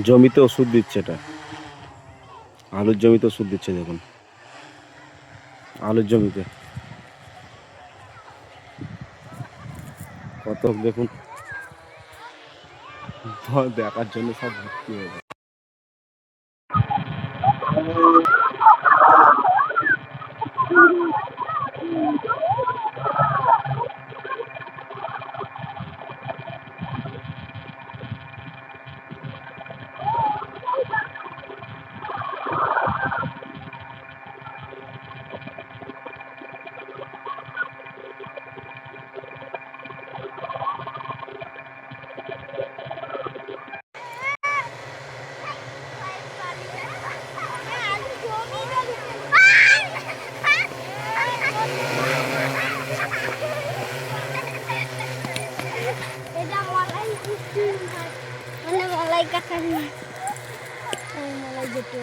জমিতে ওষুধ দিচ্ছে, এটা আলুর জমিতে ওষুধ দিচ্ছে। দেখুন আলুর জমিতে কত, দেখুন দেখার জন্য সব ভর্তি হয়ে যায়। मलाई काट्ने मलाई जेटो